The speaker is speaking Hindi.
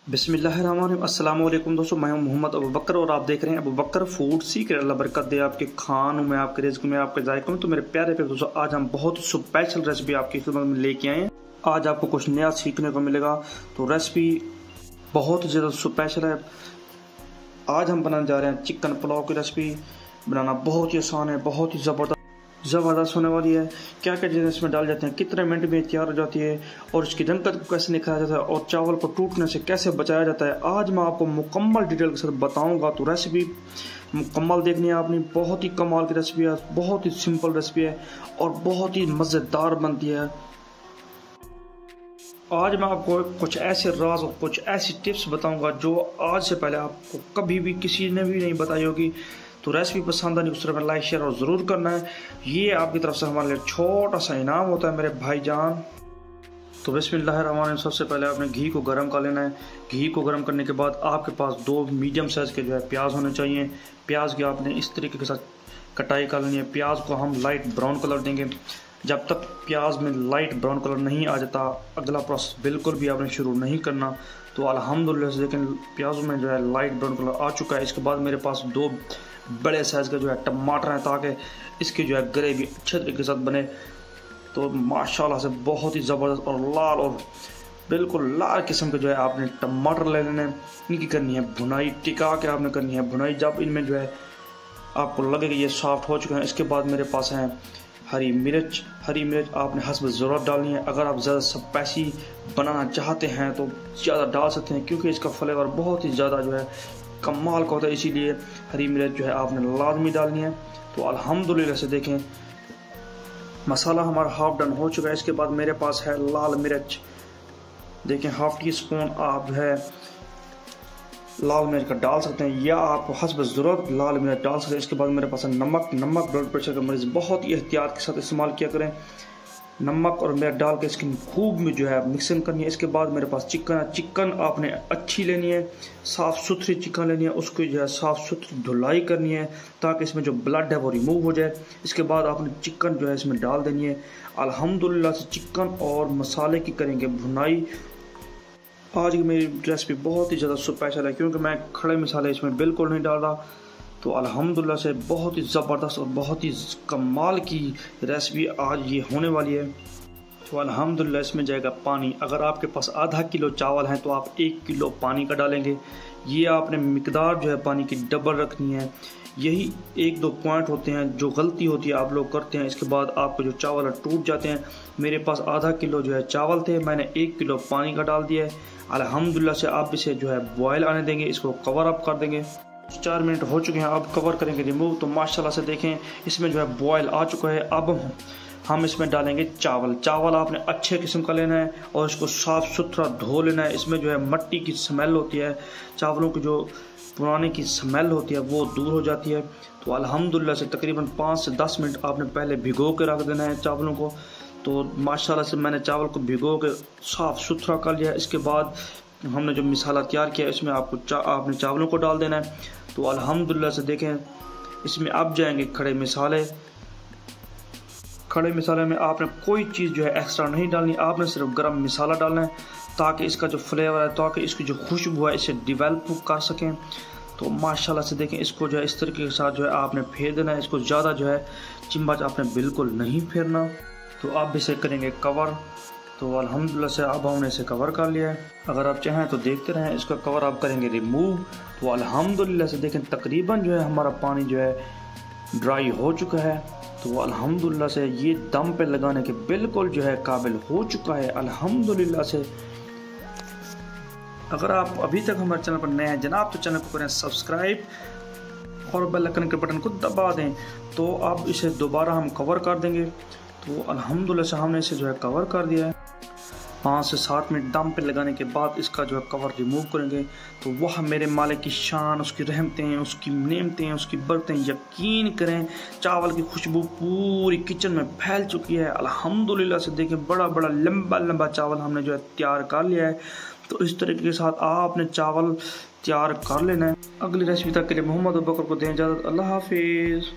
बिस्मिल्लाहिर्रहमानिर्रहीम। अस्सलाम वालेकुम दोस्तों, मैं हूं मोहम्मद अबू बकर और आप देख रहे हैं अबू बकर फूड सीक्रेट। अल्लाह बरकत दे आपके खानों में, आपके रिज़्क़ में, आपके जायकों में। तो मेरे प्यारे प्यारे दोस्तों, आज हम बहुत स्पेशल रेसिपी आपकी खिदमत में लेके आए हैं। आज आपको कुछ नया सीखने को मिलेगा। तो रेसिपी बहुत ज़्यादा स्पेशल है। आज हम बनाने जा रहे हैं चिकन पुलाव की रेसिपी। बनाना बहुत ही आसान है, बहुत ही ज़बरदस्त होने वाली है। क्या क्या चीज़ें इसमें डाल जाते हैं, कितने मिनट में तैयार हो जाती है और इसकी रंगत को कैसे निखारा जाता है और चावल को टूटने से कैसे बचाया जाता है, आज मैं आपको मुकम्मल डिटेल के साथ बताऊंगा। तो रेसिपी मुकम्मल देखनी है आपने। बहुत ही कमाल की रेसिपी है, बहुत ही सिंपल रेसिपी है और बहुत ही मज़ेदार बनती है। आज मैं आपको कुछ ऐसे राज और कुछ ऐसी टिप्स बताऊंगा जो आज से पहले आपको कभी भी किसी ने भी नहीं बताई होगी। तो रेसिपी पसंद आने उस तरह में लाइक शेयर और ज़रूर करना है। ये आपकी तरफ से हमारे लिए छोटा सा इनाम होता है मेरे भाईजान। तो बिस्मिल्लाहिर्रहमानिर्रहीम। सबसे पहले आपने घी को गर्म कर लेना है। घी को गर्म करने के बाद आपके पास 2 मीडियम साइज़ के जो है प्याज होने चाहिए। प्याज की आपने इस तरीके के साथ कटाई कर लेनी है। प्याज को हम लाइट ब्राउन कलर देंगे। जब तक प्याज में लाइट ब्राउन कलर नहीं आ जाता, अगला प्रोसेस बिल्कुल भी आपने शुरू नहीं करना। तो अल्हम्दुलिल्लाह से देखें प्याज में जो है लाइट ब्राउन कलर आ चुका है। इसके बाद मेरे पास 2 बड़े साइज़ का जो है टमाटर है, ताकि इसकी जो है ग्रेवी अच्छे तरीके के साथ बने। तो माशाल्लाह से बहुत ही ज़बरदस्त और लाल और बिल्कुल लाल किस्म के जो है आपने टमाटर ले लेने। इनकी करनी है भुनाई, टिका के आपने करनी है भुनाई। जब इनमें जो है आपको लगे कि ये सॉफ्ट हो चुके हैं, इसके बाद मेरे पास है हरी मिर्च। हरी मिर्च आपने हस्ब ज़रूरत डालनी है। अगर आप ज़्यादा स्पाइसी बनाना चाहते हैं तो ज़्यादा डाल सकते हैं, क्योंकि इसका फ्लेवर बहुत ही ज़्यादा जो है कमाल का होता है। इसीलिए हरी मिर्च जो है आपने लाजमी डालनी है। तो अल्हम्दुलिल्लाह से देखें मसाला हमारा हाफ डन हो चुका है। इसके बाद मेरे पास है लाल मिर्च। देखें हाफ टी स्पून आप जो है लाल मिर्च का डाल सकते हैं, या आप हस्ब ज़रूरत लाल मिर्च डाल सकते हैं। इसके बाद मेरे पास है नमक। नमक ब्लड प्रेशर का मरीज़ बहुत ही एहतियात के साथ इस्तेमाल किया करें। नमक और मिर्च डाल के इसकी खूब में जो है मिक्सिंग करनी है। इसके बाद मेरे पास चिकन है। चिकन आपने अच्छी लेनी है, साफ़ सुथरी चिकन लेनी है। उसको जो है साफ़ सुथरी धुलाई करनी है ताकि इसमें जो ब्लड है वो रिमूव हो जाए। इसके बाद आपने चिकन जो है इसमें डाल देनी है। अल्हम्दुलिल्लाह से चिकन और मसाले की करेंगे भुनाई। आज की मेरी रेसिपी बहुत ही ज़्यादा स्पेशल है, क्योंकि मैं खड़े मसाले इसमें बिल्कुल नहीं डाल रहा। तो अल्हम्दुलिल्लाह से बहुत ही ज़बरदस्त और बहुत ही कमाल की रेसिपी आज ये होने वाली है। तो अल्हम्दुलिल्लाह इसमें जाएगा पानी। अगर आपके पास आधा किलो चावल हैं तो आप 1 किलो पानी का डालेंगे। ये आपने मिकदार जो है पानी की डबल रखनी है। यही 1-2 पॉइंट होते हैं जो गलती होती है आप लोग करते हैं। इसके बाद आपको जो चावल टूट जाते हैं। मेरे पास आधा किलो जो है चावल थे, मैंने 1 किलो पानी का डाल दिया है। अल्हम्दुलिल्लाह से आप इसे जो है बॉयल आने देंगे। इसको कवर अप कर देंगे। 4 मिनट हो चुके हैं, अब कवर करेंगे रिमूव। तो माशाल्लाह से देखें इसमें जो है बॉयल आ चुका है। अब हम इसमें डालेंगे चावल। चावल आपने अच्छे किस्म का लेना है और इसको साफ़ सुथरा धो लेना है। इसमें जो है मिट्टी की स्मेल होती है, चावलों की जो पुराने की स्मेल होती है वो दूर हो जाती है। तो अल्हम्दुलिल्लाह से तकरीबन 5 से 10 मिनट आपने पहले भिगो के रख देना है चावलों को। तो माशाल्लाह से मैंने चावल को भिगो के साफ़ सुथरा कर लिया। इसके बाद हमने जो मसाला तैयार किया इसमें आपने चावलों को डाल देना है। तो अल्हम्दुलिल्लाह से देखें इसमें अब जाएंगे खड़े मसाले। खड़े मसाले में आपने कोई चीज़ जो है एक्स्ट्रा नहीं डालनी, आपने सिर्फ गरम मसाला डालना है ताकि इसका जो फ्लेवर है, ताकि इसकी जो खुशबू है इसे डेवलप कर सकें। तो माशाल्लाह से देखें इसको जो है इस तरीके के साथ जो है आपने फेर देना है। इसको ज़्यादा जो है चिम्मच आपने बिल्कुल नहीं फेरना। तो आप इसे करेंगे कवर। तो अल्हम्दुलिल्लाह से अब हमने इसे कवर कर लिया है। अगर आप चाहें तो देखते रहें। इसका कवर आप करेंगे रिमूव। तो अल्हम्दुलिल्लाह से देखें तकरीबन जो है हमारा पानी जो है ड्राई हो चुका है। तो अल्हम्दुलिल्लाह से ये दम पे लगाने के बिल्कुल जो है काबिल हो चुका है अल्हम्दुलिल्लाह से। अगर आप अभी तक हमारे चैनल पर नए हैं जनाब, तो चैनल को करें सब्सक्राइब और बेल आइकन के बटन को दबा दें। तो अब इसे दोबारा हम कवर कर देंगे। तो अल्हम्दुलिल्लाह से हमने इसे जो है कवर कर दिया है। 5 से 7 मिनट दम पे लगाने के बाद इसका जो है कवर रिमूव करेंगे। तो वह मेरे मालिक की शान, उसकी रहमतें, उसकी नेमतें, उसकी बरतें, यकीन करें चावल की खुशबू पूरी किचन में फैल चुकी है। अल्हम्दुलिल्लाह से देखें बड़ा बड़ा लंबा लंबा चावल हमने जो है तैयार कर लिया है। तो इस तरीके के साथ आपने चावल तैयार कर लेना है। अगली रेसिपी तक के लिए मोहम्मद अबू बकर को दें इजाज़त। अल्लाह हाफिज़।